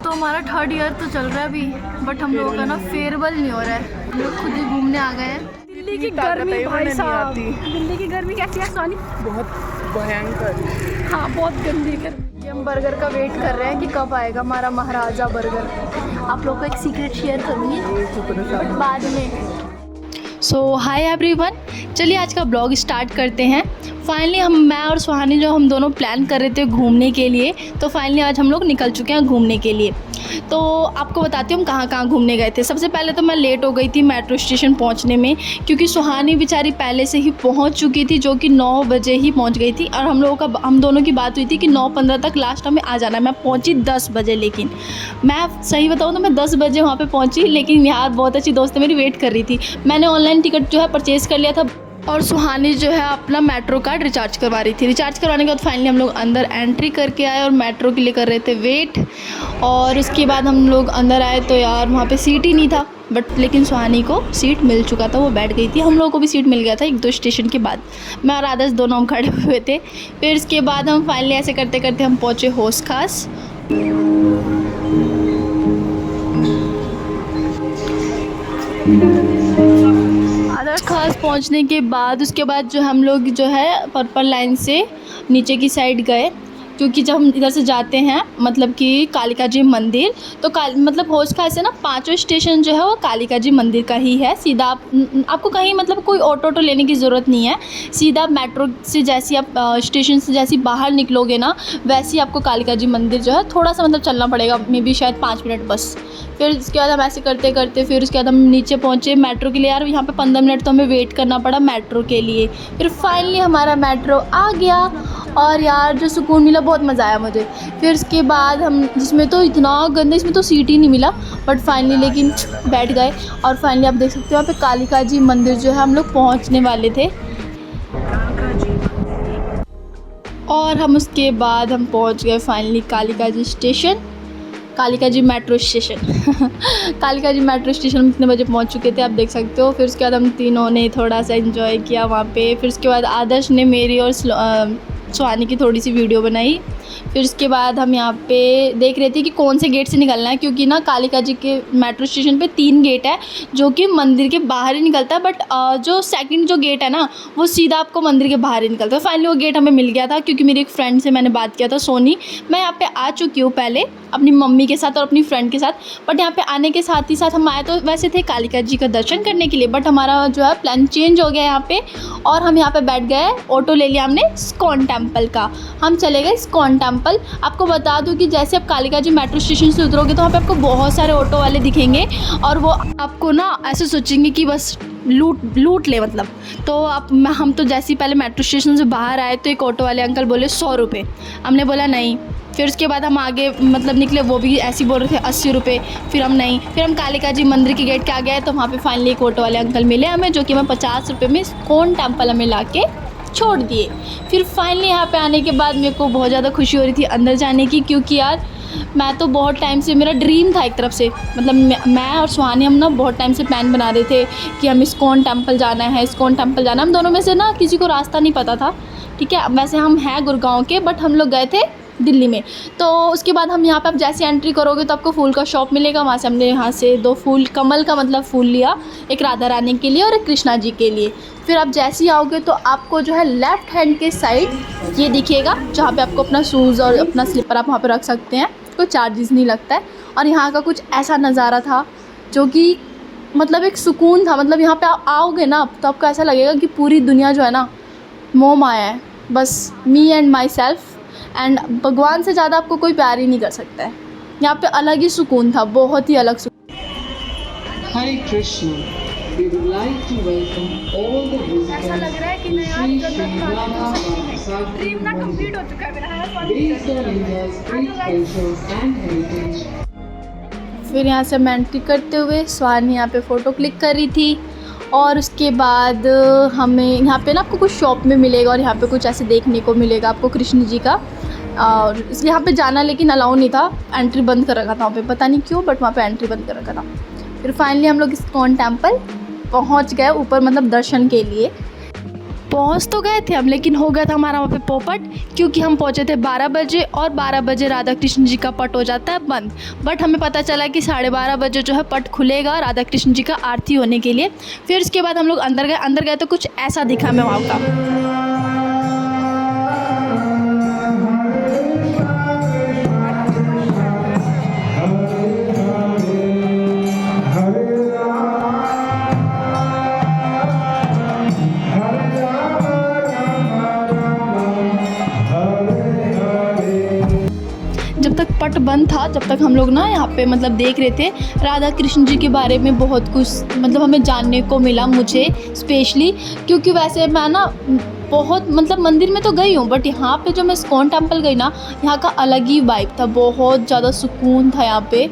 तो हमारा 3rd year तो चल रहा है अभी, बट हम लोगों का ना फेयरवेल नहीं हो रहा है। हम लोग खुद ही घूमने आ गए हैं। दिल्ली की गर्मी भाई साहब, दिल्ली की गर्मी कैसी है सोनी? बहुत भयंकर। हाँ बहुत गंदी गर्मी। हम बर्गर का वेट कर रहे हैं कि कब आएगा हमारा महाराजा बर्गर। आप लोग को एक सीक्रेट शेयर करूँगी बट बाद में। सो हाय एवरीवन, चलिए आज का ब्लॉग स्टार्ट करते हैं। फाइनली मैं और सुहानी हम दोनों प्लान कर रहे थे घूमने के लिए, तो फाइनली आज हम लोग निकल चुके हैं घूमने के लिए। तो आपको बताती हूँ हम कहाँ कहाँ घूमने गए थे। सबसे पहले तो मैं लेट हो गई थी मेट्रो स्टेशन पहुँचने में, क्योंकि सुहानी बेचारी पहले से ही पहुँच चुकी थी, जो कि 9 बजे ही पहुँच गई थी। और हम दोनों की बात हुई थी कि 9:15 तक लास्ट हमें आ जाना है। मैं पहुँची 10 बजे, लेकिन मैं सही बताऊँ तो मैं 10 बजे वहाँ पर पहुँची, लेकिन यार बहुत अच्छी दोस्त मेरी वेट कर रही थी। मैंने ऑनलाइन टिकट जो है परचेज़ कर लिया था, और सुहानी जो है अपना मेट्रो कार्ड रिचार्ज करवा रही थी। रिचार्ज करवाने के बाद फाइनली हम लोग अंदर एंट्री करके आए और मेट्रो के लिए कर रहे थे वेट। और उसके बाद हम लोग अंदर आए तो यार वहाँ पे सीट ही नहीं था, बट लेकिन सुहानी को सीट मिल चुका था, वो बैठ गई थी। हम लोगों को भी सीट मिल गया था 1-2 स्टेशन के बाद। मैं और आदर्श दोनों हम खड़े हुए थे। फिर उसके बाद हम फाइनली ऐसे करते करते हम पहुँचे होश खास। खास पहुंचने के बाद उसके बाद जो हम लोग जो है पर्पल लाइन से नीचे की साइड गए, क्योंकि जब हम इधर से जाते हैं मतलब कि कालिका जी मंदिर, तो मतलब होश खास से ना 5वां स्टेशन जो है वो कालिका जी मंदिर का ही है। सीधा आपको कहीं मतलब कोई ऑटो लेने की ज़रूरत नहीं है। सीधा मेट्रो से जैसे आप स्टेशन से जैसे बाहर निकलोगे ना, वैसे ही आपको कालिका जी मंदिर जो है थोड़ा सा मतलब चलना पड़ेगा, मे बी शायद 5 मिनट बस। फिर उसके बाद हम ऐसे करते करते फिर उसके बाद हम नीचे पहुँचे मेट्रो के लिए। यार यहाँ पे 15 मिनट तो हमें वेट करना पड़ा मेट्रो के लिए। फिर फाइनली हमारा मेट्रो आ गया, और यार जो सुकून मिला, बहुत मज़ा आया मुझे। फिर उसके बाद हम जिसमें तो इतना गंदा, इसमें तो सीट ही नहीं मिला, बट फाइनली लेकिन बैठ गए। और फाइनली आप देख सकते हो यहाँ पे कालिका जी मंदिर जो है हम लोग पहुँचने वाले थे। और हम उसके बाद हम पहुँच गए फाइनली कालिका जी स्टेशन, कालिका जी मेट्रो स्टेशन। कालिका जी मेट्रो स्टेशन हम कितने बजे पहुंच चुके थे आप देख सकते हो। फिर उसके बाद हम तीनों ने थोड़ा सा एंजॉय किया वहाँ पे। फिर उसके बाद आदर्श ने मेरी और सुहानी की थोड़ी सी वीडियो बनाई। फिर उसके बाद हम यहाँ पे देख रहे थे कि कौन से गेट से निकलना है, क्योंकि ना कालिका जी के मेट्रो स्टेशन पे 3 गेट है जो कि मंदिर के बाहर ही निकलता है, बट जो सेकंड जो गेट है ना वो सीधा आपको मंदिर के बाहर ही निकलता है। फाइनली वो गेट हमें मिल गया था, क्योंकि मेरी एक फ्रेंड से मैंने बात किया था, सोनी। मैं यहाँ पे आ चुकी हूँ पहले अपनी मम्मी के साथ और अपनी फ्रेंड के साथ, बट यहाँ पे आने के साथ ही साथ हम आए तो वैसे थे कालिका जी का दर्शन करने के लिए, बट हमारा जो है प्लान चेंज हो गया यहाँ पे। और हम यहाँ पे बैठ गए, ऑटो ले लिया हमने इस्कॉन टेम्पल का। हम चले गए इस्कॉन टेम्पल। आपको बता दूं कि जैसे आप कालिका जी मेट्रो स्टेशन से उतरोगे तो वहाँ पे आपको बहुत सारे ऑटो वाले दिखेंगे, और वो आपको ना ऐसे सोचेंगे कि बस लूट ले मतलब। तो हम तो जैसे ही पहले मेट्रो स्टेशन से बाहर आए तो एक ऑटो वाले अंकल बोले 100 रुपये। हमने बोला नहीं। फिर उसके बाद हम आगे मतलब निकले, वो भी ऐसे ही बोल रहे थे 80 रुपये। फिर हम नहीं, फिर हम कालिका जी मंदिर के गेट के आगे आए तो वहाँ पे फाइनली एक ऑटो वाले अंकल मिले हमें, जो कि हमें 50 रुपये में इस्कॉन टेम्पल हमें ला के छोड़ दिए। फिर फाइनली यहाँ पे आने के बाद मेरे को बहुत ज़्यादा खुशी हो रही थी अंदर जाने की, क्योंकि यार मैं तो बहुत टाइम से, मेरा ड्रीम था एक तरफ से, मतलब मैं और सुहानी हम ना बहुत टाइम से प्लान बना रहे थे कि हम इस्कॉन टेम्पल जाना है, इस्कॉन टेम्पल जाना। हम दोनों में से ना किसी को रास्ता नहीं पता था, ठीक है। वैसे हम हैं गुड़गांव के, बट हम लोग गए थे दिल्ली में। तो उसके बाद हम यहाँ पे आप जैसे एंट्री करोगे तो आपको फूल का शॉप मिलेगा। वहाँ से हमने यहाँ से 2 फूल, कमल का मतलब फूल लिया, एक राधा रानी के लिए और एक कृष्णा जी के लिए। फिर आप जैसे ही आओगे तो आपको जो है लेफ़्ट हैंड के साइड ये दिखेगा, जहाँ पे आपको अपना शूज़ और अपना स्लीपर आप वहाँ पे रख सकते हैं, कोई चार्जेस नहीं लगता है। और यहाँ का कुछ ऐसा नज़ारा था जो कि मतलब एक सुकून था। मतलब यहाँ पे आप आओगे ना तो आपको ऐसा लगेगा कि पूरी दुनिया जो है ना मोह माया है, बस me and my self, and भगवान से ज़्यादा आपको कोई प्यार ही नहीं कर सकता है। यहाँ पे अलग ही सुकून था, बहुत ही अलग सुकून। हरे Krishna, we would like to welcome all the visitors ऐसा लग रहा है कि मैं यार ड्रीम ना कंप्लीट हो चुका है मेरा। based on India's great cultures and heritage. फिर यहाँ से मैं एंट्री करते हुए सुहानी यहाँ पे फ़ोटो क्लिक कर रही थी। और उसके बाद हमें यहाँ पे ना आपको कुछ शॉप में मिलेगा, और यहाँ पे कुछ ऐसे देखने को मिलेगा आपको कृष्ण जी का। और इसलिए यहाँ पे जाना लेकिन अलाउ नहीं था, एंट्री बंद कर रखा था वहाँ पे, पता नहीं क्यों, बट वहाँ पे एंट्री बंद कर रखा था। फिर फाइनली हम लोग इस्कॉन टेम्पल पहुँच गए ऊपर, मतलब दर्शन के लिए। पहुंच तो गए थे हम, लेकिन हो गया था हमारा वहाँ पे पोपट, क्योंकि हम पहुंचे थे 12 बजे और 12 बजे राधा कृष्ण जी का पट हो जाता है बंद। बट हमें पता चला कि 12:30 बजे जो है पट खुलेगा राधा कृष्ण जी का आरती होने के लिए। फिर उसके बाद हम लोग अंदर गए तो कुछ ऐसा दिखा हमें वहाँ का। जब तक पट बंद था तब तक हम लोग ना यहाँ पे मतलब देख रहे थे राधा कृष्ण जी के बारे में बहुत कुछ मतलब हमें जानने को मिला, मुझे स्पेशली, क्योंकि वैसे मैं ना बहुत मतलब मंदिर में तो गई हूँ, बट यहाँ पे जो मैं इस्कॉन टेम्पल गई ना, यहाँ का अलग ही वाइब था, बहुत ज़्यादा सुकून था यहाँ पे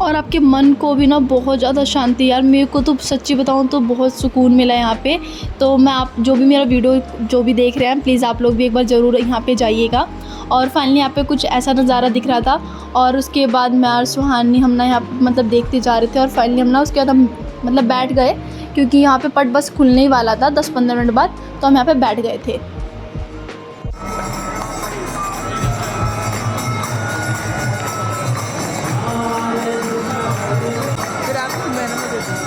और आपके मन को भी ना बहुत ज़्यादा शांति। यार मेरे को तो सच्ची बताऊँ तो बहुत सुकून मिला यहाँ पे। तो मैं आप जो भी मेरा वीडियो जो भी देख रहे हैं, प्लीज़ आप लोग भी एक बार ज़रूर यहाँ पे जाइएगा। और फाइनली यहाँ पे कुछ ऐसा नज़ारा दिख रहा था और उसके बाद मैं और सुहानी हम ना यहाँ मतलब देखते जा रहे थे और फाइनली हम ना उसके बाद हम मतलब बैठ गए, क्योंकि यहाँ पे पट बस खुलने ही वाला था 10-15 मिनट बाद, तो हम यहाँ पे बैठ गए थे। फिर आपको मैंने में दे दूँ।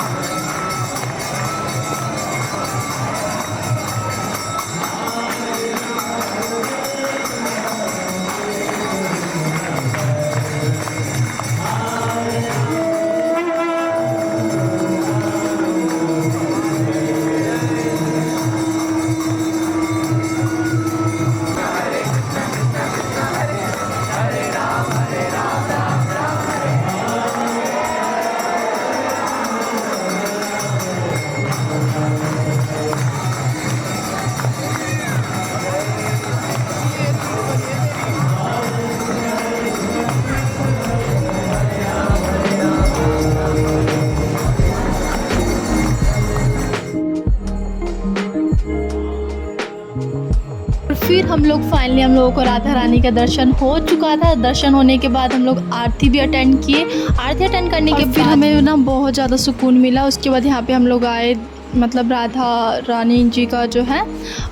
फिर हम लोग फाइनली हम लोगों को राधा रानी का दर्शन हो चुका था। दर्शन होने के बाद हम लोग आरती भी अटेंड किए। आरती अटेंड करने के फिर हमें ना बहुत ज़्यादा सुकून मिला। उसके बाद यहाँ पे हम लोग आए मतलब राधा रानी जी का जो है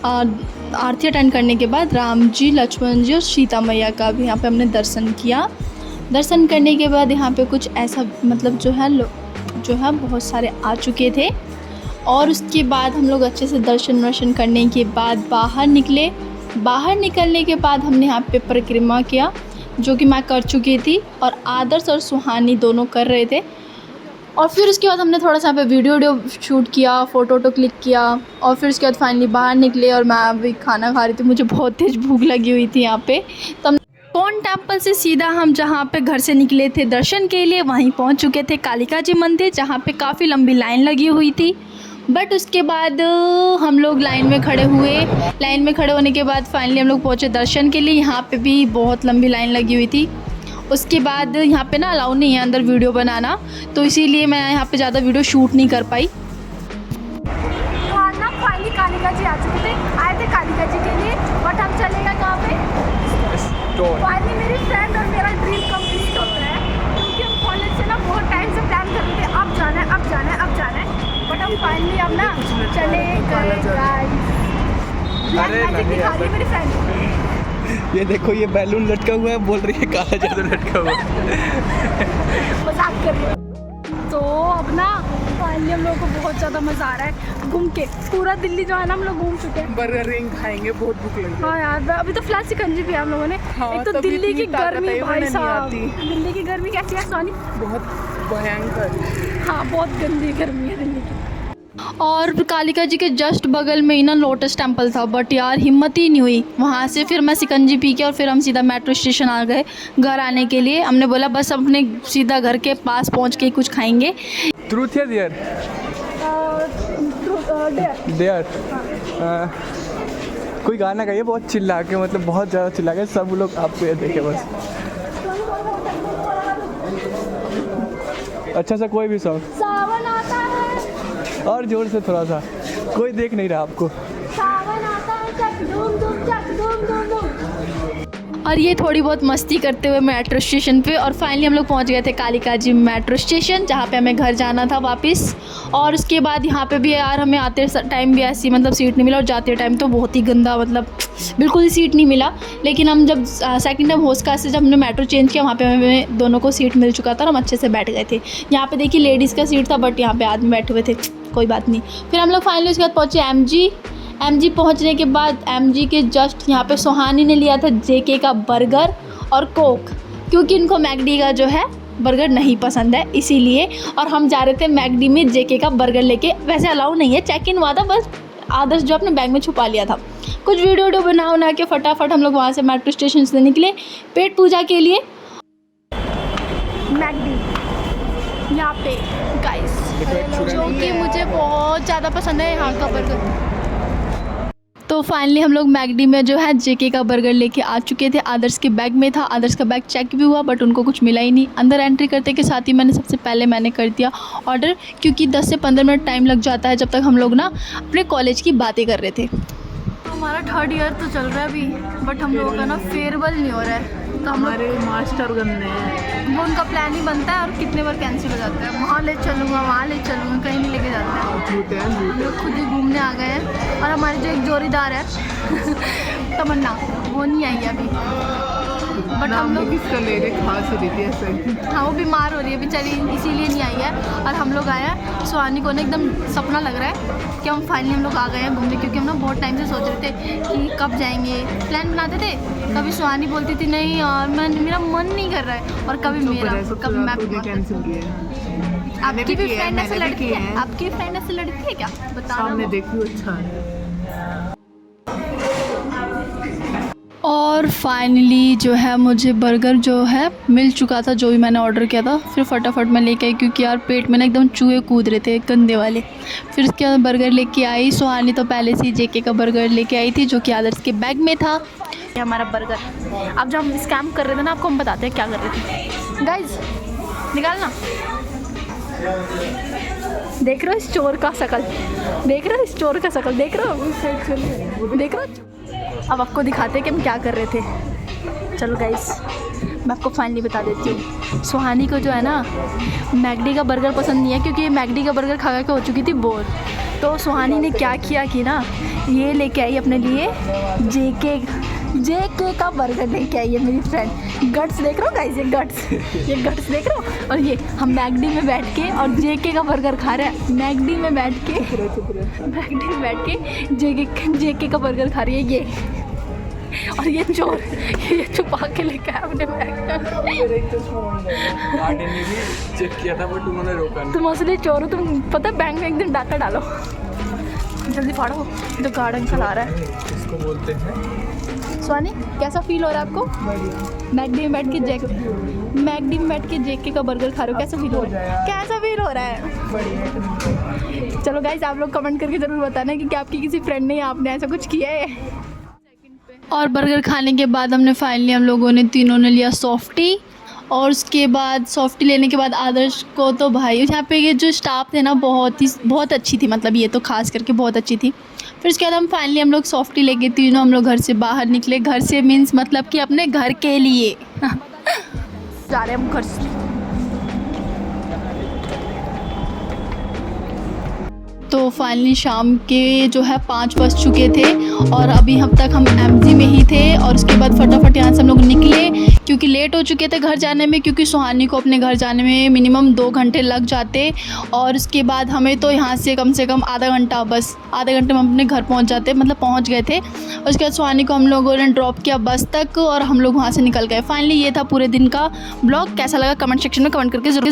आरती अटेंड करने के बाद राम जी, लक्ष्मण जी और सीता मैया का भी यहाँ पे हमने दर्शन किया। दर्शन करने के बाद यहाँ पे कुछ ऐसा मतलब जो है बहुत सारे आ चुके थे और उसके बाद हम लोग अच्छे से दर्शन करने के बाद बाहर निकले। बाहर निकलने के बाद हमने यहाँ पे परिक्रमा किया, जो कि मैं कर चुकी थी और आदर्श और सुहानी दोनों कर रहे थे। और फिर उसके बाद हमने थोड़ा सा यहाँ पे वीडियो शूट किया, फ़ोटो क्लिक किया और फिर उसके बाद फाइनली बाहर निकले और मैं अभी खाना खा रही थी। मुझे बहुत तेज़ भूख लगी हुई थी यहाँ पे। तब इस्कॉन टेम्पल से सीधा हम जहाँ पे घर से निकले थे दर्शन के लिए, वहीं पहुँच चुके थे कालिका जी मंदिर, जहाँ पे काफ़ी लंबी लाइन लगी हुई थी। बट उसके बाद हम लोग लाइन में खड़े हुए। लाइन में खड़े होने के बाद फाइनली हम लोग पहुँचे दर्शन के लिए। यहाँ पे भी बहुत लंबी लाइन लगी हुई थी। उसके बाद यहाँ पे ना अलाउ नहीं है अंदर वीडियो बनाना, तो इसीलिए मैं यहाँ पे ज़्यादा वीडियो शूट नहीं कर पाई। आज ना फाइनली कालिका जी आ चुके थे, आए थे कालिका जी के लिए। बट हम चलेगा कहाँ पे? फाइनली मेरी फ्रेंड और मेरा ड्रीम कंप्लीट होता है, क्योंकि हम कॉलेज से ना बहुत टाइम से प्लान कर रहे थे अब जाना है, अब जाना है, अब जाना है। बट हम फाइनली अब ना चले गए गाइस। ब्लैक मैजिक दिखा रही है मेरी फ्रेंड। ये देखो, ये बैलून लटका हुआ है, बोल रही है काला जादू लटका हुआ है। मजाक कर रही है। तो अब ना फाइनली हम लोगों को बहुत ज़्यादा मज़ा आ रहा है घूम के। पूरा दिल्ली जो है ना हम लोग घूम चुके हैं। बर्गर रिंग खाएंगे, बहुत भूख लगी है। हाँ यार, अभी तो फिलहाल सिकंजी पिया हम लोगों ने। हाँ, एक तो तभी दिल्ली की इतनी ताकत गर्मी है, भाई वरना नहीं साहब, आती। दिल्ली की गर्मी कैसी है सोनी? बहुत भयंकर। हाँ, बहुत गंदी गर्मी है दिल्ली की। और कालिका जी के जस्ट बगल में ही ना लोटस टेम्पल था, बट यार हिम्मत ही नहीं हुई वहाँ से। फिर मैं सिकंजी पी के और फिर हम सीधा मेट्रो स्टेशन आ गए घर आने के लिए। हमने बोला बस अपने सीधा घर के पास पहुँच के ही कुछ खाएंगे। ट्रूथ या डियर? डियर। कोई गाना गाइए बहुत चिल्ला के, मतलब बहुत ज़्यादा चिल्ला के, सब लोग आपको ये देखे बस। अच्छा सा कोई भी सॉन्ग, सावन आता है, और जोर से थोड़ा सा, कोई देख नहीं रहा आपको। सावन आता है, चक धूम धूम, चक धूम धूम धूम। और ये थोड़ी बहुत मस्ती करते हुए मेट्रो स्टेशन पे, और फाइनली हम लोग पहुंच गए थे कालिका जी मेट्रो स्टेशन, जहाँ पे हमें घर जाना था वापस। और उसके बाद यहाँ पे भी यार हमें आते टाइम भी ऐसी मतलब सीट नहीं मिला, और जाते टाइम तो बहुत ही गंदा, मतलब बिल्कुल ही सीट नहीं मिला। लेकिन हम जब सेकंड टाइम होस्का से जब हमने मेट्रो चेंज किया, वहाँ पे हमें दोनों को सीट मिल चुका था और हम अच्छे से बैठ गए थे। यहाँ पे देखिए लेडीज़ का सीट था, बट यहाँ पे आदमी बैठे हुए थे, कोई बात नहीं। फिर हम लोग फाइनली उसके बाद पहुँचे एमजी पहुंचने के बाद एमजी के जस्ट यहाँ पे सुहानी ने लिया था जेके का बर्गर और कोक, क्योंकि इनको मैकडी का जो है बर्गर नहीं पसंद है इसीलिए। और हम जा रहे थे मैकडी में जेके का बर्गर लेके, वैसे अलाउ नहीं है, चेक इन हुआ था, बस आदर्श जो अपने बैग में छुपा लिया था। कुछ वीडियो बना के फटाफट हम लोग वहाँ से मेट्रो स्टेशन से निकले पेट पूजा के लिए। मैकडी यहाँ पे गाइस, जो कि मुझे बहुत ज़्यादा पसंद है यहाँ का बर्गर। तो फाइनली हम लोग मैकडी में जो है जेके का बर्गर लेके आ चुके थे। आदर्श के बैग में था, आदर्श का बैग चेक भी हुआ, बट उनको कुछ मिला ही नहीं। अंदर एंट्री करते के साथ ही सबसे पहले कर दिया ऑर्डर, क्योंकि 10 से 15 मिनट टाइम लग जाता है जब तक हम लोग ना अपने कॉलेज की बातें कर रहे थे। तो हमारा 3rd ईयर तो चल रहा है अभी, बट हम लोगों का ना फेयरवेल नहीं हो रहा है, तो हमारे मास्टर गंदे हैं, वो उनका प्लान ही बनता है और कितने बार कैंसिल हो जाता है। वहाँ ले चलूँगा, वहाँ ले चलूँगा, कहीं नहीं लेके जाते हैं, हम लोग खुद ही घूमने आ गए हैं। और हमारे जो एक जोड़ीदार है तमन्ना, वो नहीं आई है अभी, बट हम लोग किसका ले रहे, खास हो रही थी ऐसे। हाँ, वो बीमार हो रही है बेचारी, इसीलिए नहीं आई है। और हम लोग आए हैं, सुहानी को ना एकदम सपना लग रहा है कि हम फाइनली हम लोग आ गए हैं घूमने, क्योंकि हम ना बहुत टाइम से सोच रहे थे कि कब जाएंगे, प्लान बनाते थे। कभी सुहानी बोलती थी नहीं यार मेरा मन नहीं कर रहा है, और कभी मेरा, कभी मैं। आपकी भी फ्रेंड ऐसे लड़की है? आपकी फ्रेंड ऐसे लड़की है क्या, बताना। देखो अच्छा है। और फाइनली जो है मुझे बर्गर जो है मिल चुका था, जो भी मैंने ऑर्डर किया था। फिर फटाफट मैं लेके आई, क्योंकि यार पेट में ना एकदम चूहे कूद रहे थे गंदे वाले। फिर उसके बाद बर्गर लेके आई। सुहानी तो पहले से ही जेके का बर्गर लेके आई थी, जो कि आदर्श के बैग में था। ये हमारा बर्गर। अब जब हम स्कैम कर रहे थे ना, आपको हम बताते हैं क्या कर रहे थे। गाइज निकालना, देख रहे हो इस चोर का शकल, देख रहे हो इस चोर का शकल, देख रहे हो, देख रहे हो। अब आपको दिखाते हैं कि हम क्या कर रहे थे। चलो गाइस, मैं आपको फाइनली बता देती हूँ। सुहानी को जो है ना मैकडी का बर्गर पसंद नहीं है, क्योंकि ये मैकडी का बर्गर खा के हो चुकी थी बोर। तो सुहानी ने क्या किया कि ना ये लेके आई अपने लिए जेके का बर्गर लेके आई है मेरी फ्रेंड। गट्स देख रहे हो गाइस, ये गट्स देख रहे हो। और ये हम मैकडी में बैठ के और जेके का बर्गर खा रहे हैं। मैकडी में बैठ के जेके का बर्गर खा रही है ये। और ये चोर ये छुपा के लेके आया अपने बैग। चेक किया था बट उन्होंने रोका नहीं। तुम असली चोर हो, तुम पता है बैंक में एक दिन डाका डालो, जल्दी फाड़ो, तो गार्डन चला रहा है। इसको बोलते हैं। सुहानी कैसा फील हो रहा है आपको? मैकडी में बैठ के जेके का बर्गर खा रहे हो, कैसा फील हो रहा है? कैसा फील हो रहा है? चलो गाइस, आप लोग कमेंट करके ज़रूर बताना कि क्या आपकी किसी फ्रेंड ने आपने ऐसा कुछ किया है। और बर्गर खाने के बाद हम लोगों ने तीनों ने लिया सॉफ्टी। और उसके बाद सॉफ्टी लेने के बाद आदर्श को तो भाई यहाँ पे ये जो स्टाफ थे ना बहुत अच्छी थी, मतलब ये तो खास करके बहुत अच्छी थी। फिर उसके बाद फाइनली हम लोग सॉफ्टी लेके तीनों हम लोग घर से बाहर निकले। घर से मीन्स मतलब कि अपने घर के लिए जा रहे हैं हम घर से। तो फाइनली शाम के जो है 5 बज चुके थे, और अभी हम एमजी में ही थे। और उसके बाद फटाफट यहाँ से हम लोग निकले, क्योंकि लेट हो चुके थे घर जाने में, क्योंकि सुहानी को अपने घर जाने में मिनिमम 2 घंटे लग जाते। और उसके बाद हमें तो यहाँ से कम आधा घंटा, बस आधे घंटे में हम अपने घर पहुँच जाते, मतलब पहुँच गए थे। उसके बाद सुहानी को हम लोगों ने ड्रॉप किया बस तक, और हम लोग वहाँ से निकल गए। फाइनली ये था पूरे दिन का ब्लॉग। कैसा लगा कमेंट सेक्शन में कमेंट करके जरूर